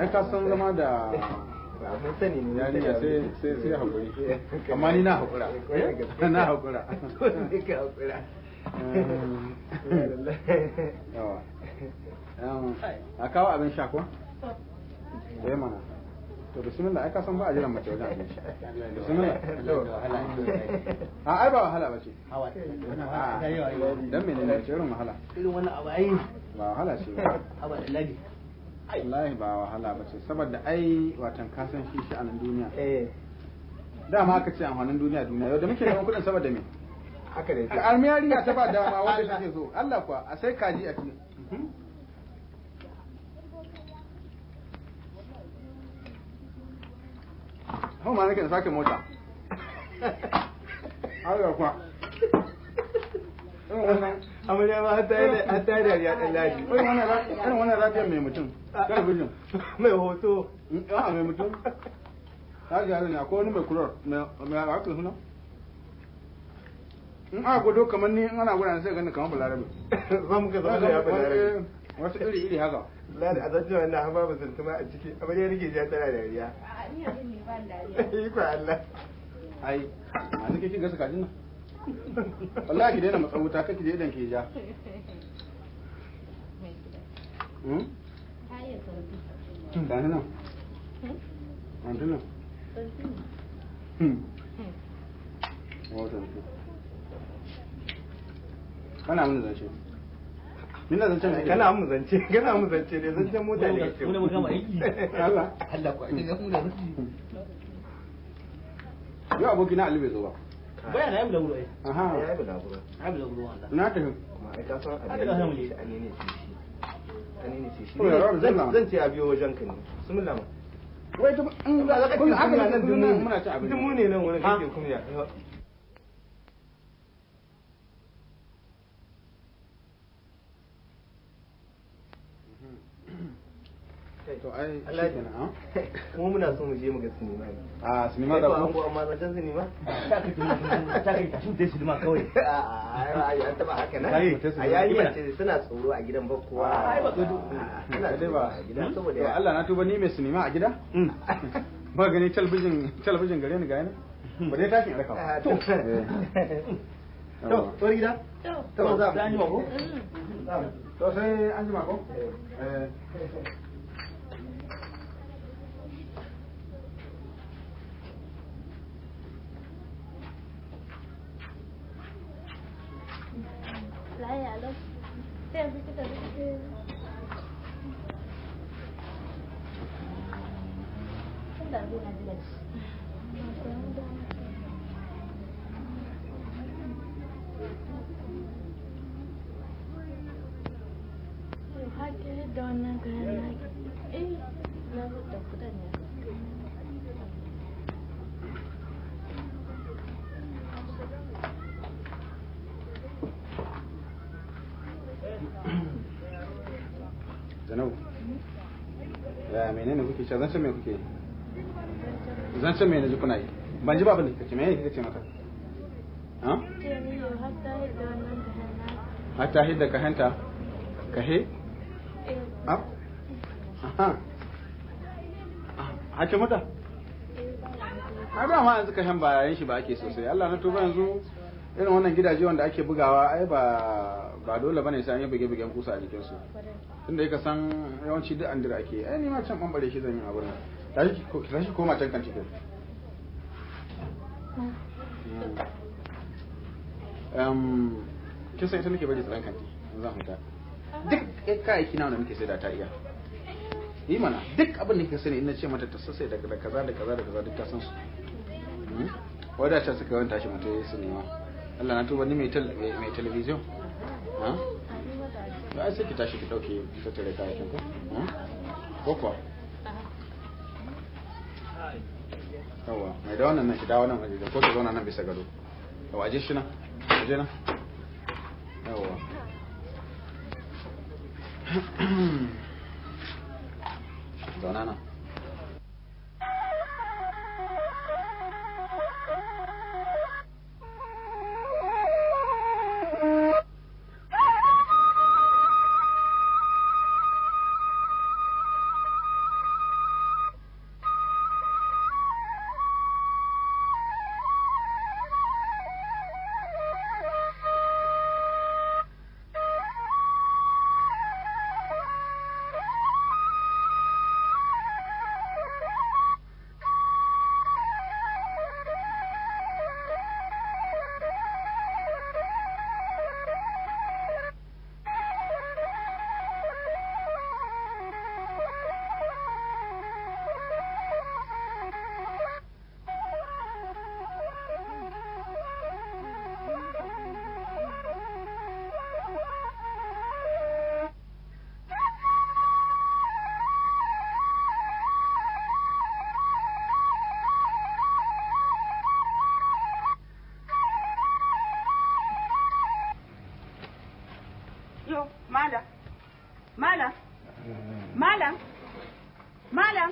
ai ka san zama da mun sani ne yarinya sai hakuri amma ni na hakura na hakura ne ka hakura yawa a kawo abin sha ko sai mana to bismillah ai ka san ba a jiran mace wajen abin sha bismillah a ai ba wahala bace dan menene ce irin wahala irin wannan abu ai ba wahala ce ba aba ladi wallahi ba wahala bace saboda ai watan ka san shi a nan duniya dama aka ce amfanin duniya yau da muke neman kuɗin saboda me haka ne almiyariya ta ba dama wanda take so Allah kuwa a sai kaji a cikin hau ma nake sake mota Allah kuwa amarya ma hatta yi dariya ɗan ladi irin wannan rafiyar mai mutum talabijin mai hoto a mai mutum ta ji ne akwai wani mai kurar mai haka suna in aka gudu kamar ni in ana gudanar sai gani kamar balarabe zan ka zama ya balarabe wasu iri haka ladi a zancen wannan an babu zantuma a ciki amarya nake ja tana dariya ni abin ne ban dariya iko Allah ai a nake kin gasa kajin nan wallahi ki daina matsa wuta kake da idan ke ja ta nan an tuna kana mun zance mina zance kana mun zance ne zancen mota ne mu ne mu gama aiki Allah ko idan mu da yau aboki na Ali bai zo ba baya na yi da wuri aha ya yi bulaguro ai da wuri Allah na tafi kuma ai ka san Haka da hamuli. anene ce shi To, ya rabu, zan zan ce a biyo wajen ka ne bismillah ma wai ta in za ka kun haka nan nan muna ci abinci dumu ne nan wurin kake kunya to ai Allah shi kenan kuma muna so mu je mu ga sinima ne a sinima da ko ku amma zancen sinima ta kai tashin dai silma kawai a ya taba haka nan Kai, a yayi mace suna tsoro a gidan ba kowa ai ba gado suna dai ba a gidan to saboda Allah na tuba ni mai sinima a gida ba gani talabijin gare ni ga yana ba dai tashin raka ba to to gida to za an yi ba ko to sai an jima ko Lafiya lau. Sai yanzu kika zo tun da zai na jiya ci. Hake da wannan kayan naki. Na zo da kudan ne. Zainabu ya menene kuke cewa zancen me kuke zancen me naji kuna yi ban ji ba abin da kake ce menene kake ce mata ha Ce ni yau har ta yi da wannan kayan naki. hatta hidda ka hanta ka he ha aha hake mata a ba ma yanzu ka hen ba yayin shi ba ake sosai Allah na tuba yanzu irin wannan gidaje wanda ake bugawa ai ba dole bane sai an yi buge-bugen kusa a jikin su tunda yake san yawanci duk andira ake ai ni ma can bambare shi zan yi a wurin tashi koma can kan cikin kin san ita nake bari tsaron kanti zan huta duk kayayyaki na wanda nake sai da ta iya yi mana duk abin da kika sani ina ce mata ta sassai da kaza da kaza da kaza duk ta san su wadata suka yawan tashi mata yi su nema Allah na tuba ni mai talabijin ha ba sai ki tashi ki dauke tattare kayakin ko ko kuwa yawa mai da wannan nan ki dawo nan waje ko ki zauna nan bisa gado yawa aje shi nan aje nan yawa zauna nan Malam. Malam. Malam.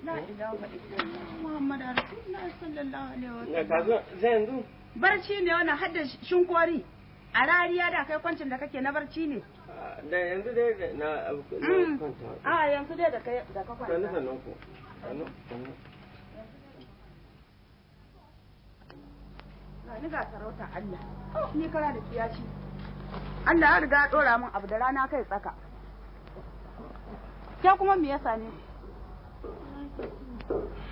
La ilaha illallah Muhammadu Rasulullah sallallahu alaihi wasallam. Ka zo zai yanzu? Barci ne wannan hadda shinkori. A rariya da kai kwancin da kake na barci ne. Da yanzu dai na kwanta. A yanzu dai da ka kwanta. Sannan ku. Sannan. Ni ga sarauta Allah. Ni kara da kiyaci. Allah ya riga ya dora min abu da rana kai tsaka. Ke kuma me yasa ne?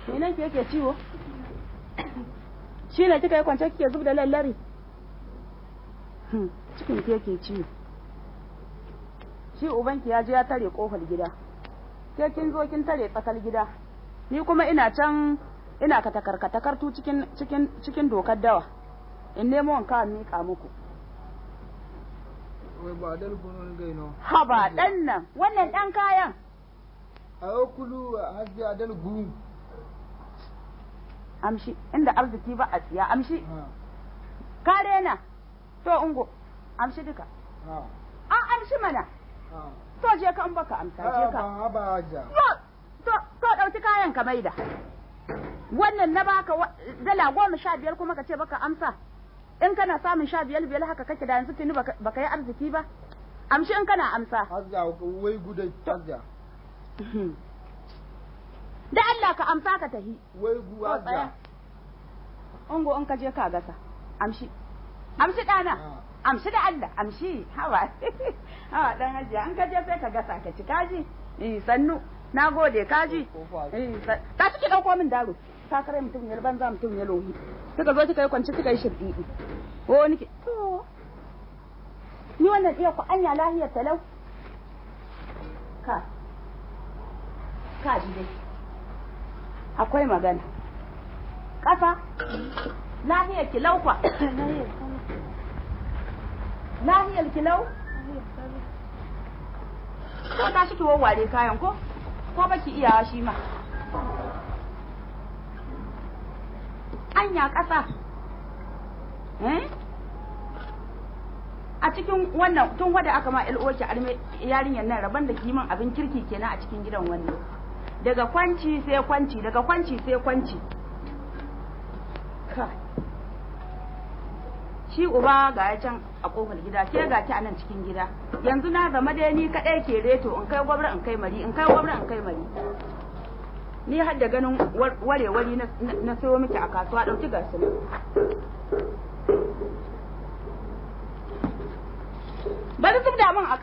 Me nan yake ciwo? Shi ne kika yi kwance kike zub da lallari? Cikin ke yake ciwo. Shi ubanki ya je ya tare kofar gida. Ke kin zo kin tare tsakar gida. Ni kuma ina can ina katakartu cikin dokar dawa. In nemo wanka miƙa muku. Wai ba dal gonon gaino. Ha ba dan nan, wannan dan kayan. A kulu hasbi adal gu. Amshi inda arziki ba a tsiya amshi. Ka rena. To ungo amshi duka. A amshi mana. To je ka an baka amsa je ka. Ba ba ja. To dauki kayan ka maida. Wannan na baka dala 15 kuma ka ce baka amsa. In kana samun 15 haka kake da yanzu tuni baka yi arziki ba. Amshi in kana amsa. Hazza wai gudai hazza. Da Allah ka amsa ka tahi. Wai gu hazza. Ungo in ka je ka gasa. Amshi. Amshi dana. Amshi da Allah, amshi. Hawa. Hawa dan hajiya an ka je sai ka gasa ka ci kaji. Sannu. Nagode kaji. Ka ciki dauko min daro. Ka kare mutum ya banza mutum ya lohi. Kika zo kika yi kwanci kika yi shirɗiɗi. Ko nike. To. Ni wannan iya ku anya lahiyar talau. Ka ji dai. Akwai magana. Kafa. Lahiyar kilau kwa. Lahiyar kilau. Ko ta shi ki wawware kayan ko? Ko baki iyawa shi ma. Anya ƙasa a cikin wannan tun wadda aka ma LOki arme yarinyar nan rabon da kiman abin kirki kenan a cikin gidan wannan daga kwanci sai kwanci daga kwanci sai kwanci shi uba ga ya can a kofar gida ke ga ki a nan cikin gida yanzu na zama dai ni kadai ke reto in kai gwabra in kai mari in kai gwabra in kai mari ni har da ganin warewari na sayo miki a kasuwa ɗauki gasu bari zub da min a